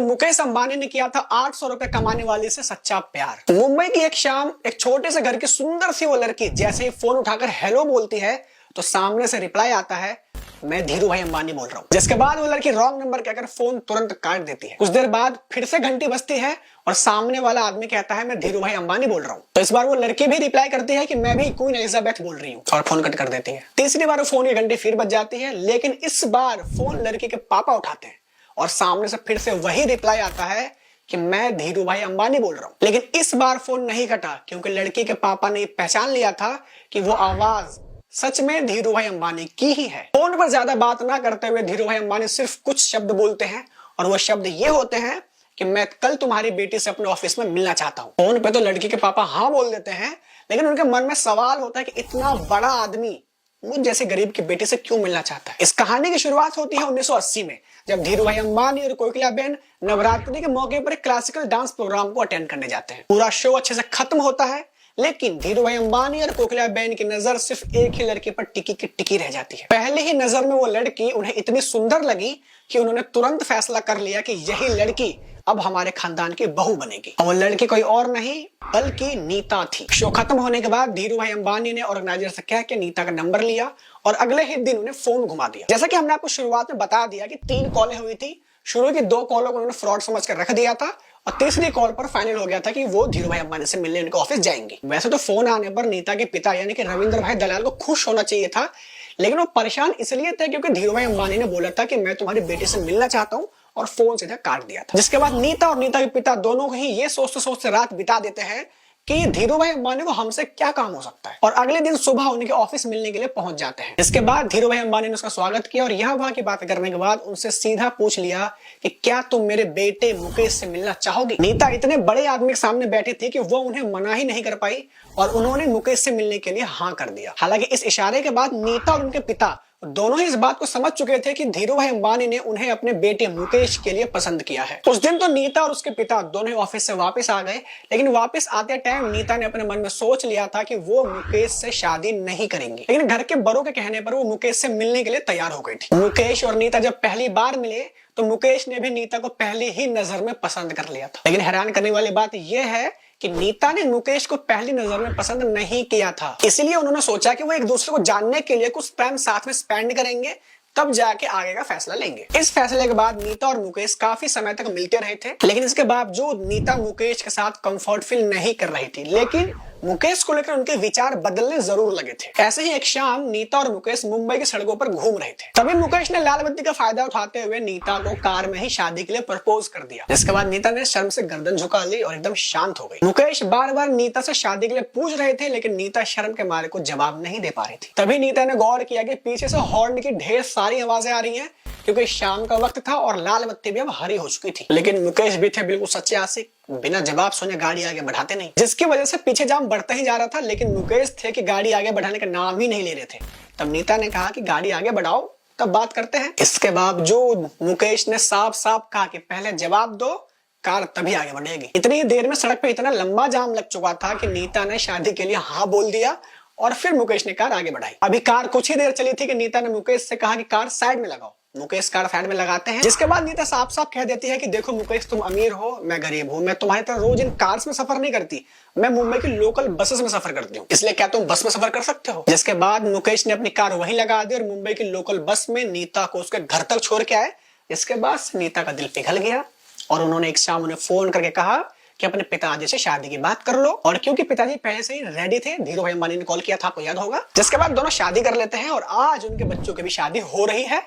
मुकेश अंबानी ने किया था 800 रुपए कमाने वाली से सच्चा प्यार। मुंबई की एक शाम एक छोटे से घर की सुंदर सी वो लड़की जैसे ही फोन उठाकर हेलो बोलती है तो सामने से रिप्लाई आता है, मैं धीरू भाई अंबानी बोल रहा हूँ। जिसके बाद वो लड़की रॉन्ग नंबर कहकर फोन तुरंत काट देती है। कुछ देर बाद फिर से घंटी बजती है और सामने वाला आदमी कहता है, मैं धीरू भाई अंबानी बोल रहा हूँ। तो इस बार वो लड़की भी रिप्लाई करती है कि मैं भी क्वीन एलिजाबेथ बोल रही हूँ और फोन कट कर देती है। तीसरी बार फोन की घंटी फिर बज जाती है, लेकिन इस बार फोन लड़की के पापा उठाते हैं और सामने से फिर से वही रिप्लाई आता है कि मैं धीरू भाई अंबानी बोल रहा हूँ। लेकिन इस बार फोन नहीं कटा क्योंकि लड़की के पापा ने पहचान लिया था कि वो आवाज सच में धीरू भाई अंबानी की ही है। फोन पर ज्यादा बात ना करते हुए धीरू भाई अंबानी सिर्फ कुछ शब्द बोलते हैं और वो शब्द ये होते हैं कि मैं कल तुम्हारी बेटी से अपने ऑफिस में मिलना चाहता हूँ। फोन पे तो लड़की के पापा हाँ बोल देते हैं, लेकिन उनके मन में सवाल होता है कि इतना बड़ा आदमी मुझ जैसे गरीब की बेटी से क्यों मिलना चाहता है। इस कहानी की शुरुआत होती है 1980 में, जब धीरू भाई अंबानी और कोकिलाबेन नवरात्रि के मौके पर एक क्लासिकल डांस प्रोग्राम को अटेंड करने जाते हैं। पूरा शो अच्छे से खत्म होता है, लेकिन धीरू भाई अंबानी और कोकिलाबेन की नजर सिर्फ एक ही लड़की पर टिकी की टिकी रह जाती है। पहले ही नजर में वो लड़की उन्हें इतनी सुंदर लगी कि उन्होंने तुरंत फैसला कर लिया कि यही लड़की अब हमारे खानदान की बहू बनेगी। और वो लड़की कोई और नहीं बल्कि नीता थी। शो खत्म होने के बाद धीरू भाई अंबानी ने ऑर्गेनाइजर से कह के नीता का नंबर लिया और अगले ही दिन उन्हें फोन घुमा दिया। जैसा कि हमने आपको शुरुआत में बता दिया कि 3 कॉलें हुई थी। शुरू की 2 कॉलों को उन्होंने फ्रॉड समझ कर रख दिया था और तीसरी कॉल पर फाइनल हो गया था कि वो धीरू भाई अंबानी से मिलने उनके ऑफिस जाएंगे। वैसे तो फोन आने पर नीता के पिता यानी कि रविंद्र भाई दलाल को खुश होना चाहिए था, लेकिन वो परेशान इसलिए थे क्योंकि धीरू भाई अंबानी ने बोला था कि मैं तुम्हारी बेटी से मिलना चाहता हूँ और फोन सीधा काट दिया था। जिसके बाद नीता और नीता के पिता दोनों ही ये सोचते रात बिता देते हैं कि धीरू भाई अंबानी को हमसे क्या काम हो सकता है, और अगले दिन सुबह उनके ऑफिस मिलने के लिए पहुंच जाते हैं। इसके बाद धीरू भाई अंबानी ने उसका स्वागत किया और यहाँ वहां की बात करने के बाद उनसे सीधा पूछ लिया कि क्या तुम मेरे बेटे मुकेश से मिलना चाहोगी। नीता इतने बड़े आदमी के सामने बैठी थी कि वो उन्हें मना ही नहीं कर पाई और उन्होंने मुकेश से मिलने के लिए हाँ कर दिया। हालांकि इस इशारे के बाद नीता और उनके पिता दोनों ही इस बात को समझ चुके थे कि धीरू भाई अंबानी ने उन्हें अपने बेटे मुकेश के लिए पसंद किया है। उस दिन तो नीता और उसके पिता दोनों ही ऑफिस से वापस आ गए, लेकिन वापस आते टाइम नीता ने अपने मन में सोच लिया था कि वो मुकेश से शादी नहीं करेंगी। लेकिन घर के बड़ों के कहने पर वो मुकेश से मिलने के लिए तैयार हो गई थी। मुकेश और नीता जब पहली बार मिले तो मुकेश ने भी नीता को पहली ही नजर में पसंद कर लिया था। लेकिन हैरान करने वाली बात यह है कि नीता ने मुकेश को पहली नजर में पसंद नहीं किया था। इसलिए उन्होंने सोचा कि वो एक दूसरे को जानने के लिए कुछ टाइम साथ में स्पेंड करेंगे, तब जाके आगे का फैसला लेंगे। इस फैसले के बाद नीता और मुकेश काफी समय तक मिलते रहे थे, लेकिन इसके बावजूद नीता मुकेश के साथ कंफर्ट फील नहीं कर रही थी। लेकिन मुकेश को लेकर उनके विचार बदलने जरूर लगे थे। ऐसे ही एक शाम नीता और मुकेश मुंबई की सड़कों पर घूम रहे थे। तभी मुकेश ने लाल बत्ती का फायदा उठाते हुए नीता को कार में ही शादी के लिए प्रपोज कर दिया। जिसके बाद नीता ने शर्म से गर्दन झुका ली और एकदम शांत हो गई। मुकेश बार बार नीता से शादी के लिए पूछ रहे थे, लेकिन नीता शर्म के मारे को जवाब नहीं दे पा रही थी। तभी नीता ने गौर किया कि पीछे से हॉर्न की ढेर सारी आवाजें आ रही हैं, क्योंकि शाम का वक्त था और लाल बत्ती भी अब हरी हो चुकी थी। लेकिन मुकेश भी थे बिल्कुल सच्चे आशिक, बिना जवाब सुने गाड़ी आगे बढ़ाते नहीं, जिसकी वजह से पीछे जाम बढ़ता ही जा रहा था। लेकिन मुकेश थे कि गाड़ी आगे बढ़ाने का नाम ही नहीं ले रहे थे। तब नीता ने कहा कि गाड़ी आगे बढ़ाओ, तब बात करते हैं। इसके बावजूद मुकेश ने साफ साफ कहा कि पहले जवाब दो, कार तभी आगे बढ़ेगी। इतनी देर में सड़क पे इतना लंबा जाम लग चुका था कि नीता ने शादी के लिए हाँ बोल दिया और फिर मुकेश ने कार आगे बढ़ाई। अभी कार कुछ ही देर चली थी कि नीता ने मुकेश से कहा कि कार साइड में लगाओ। मुकेश कार साइड में लगाते हैं, जिसके बाद नीता साफ साफ कह देती है कि देखो मुकेश, तुम अमीर हो, मैं गरीब हूँ, मैं तुम्हारी तरह रोज इन कार्स में सफर नहीं करती, मैं मुंबई की लोकल बसेस में सफर करती हूँ, इसलिए क्या तुम बस में सफर कर सकते हो। जिसके बाद मुकेश ने अपनी कार वहीं लगा दी और मुंबई की लोकल बस में नीता को उसके घर तक छोड़ के आए। इसके बाद नीता का दिल पिघल गया और उन्होंने एक शाम उन्हें फोन करके कहा कि अपने पिताजी से शादी की बात कर लो। और क्योंकि पिताजी पहले से ही रेडी थे, धीरू भाई अंबानी ने कॉल किया था, आपको याद होगा। जिसके बाद दोनों शादी कर लेते हैं और आज उनके बच्चों की भी शादी हो रही है।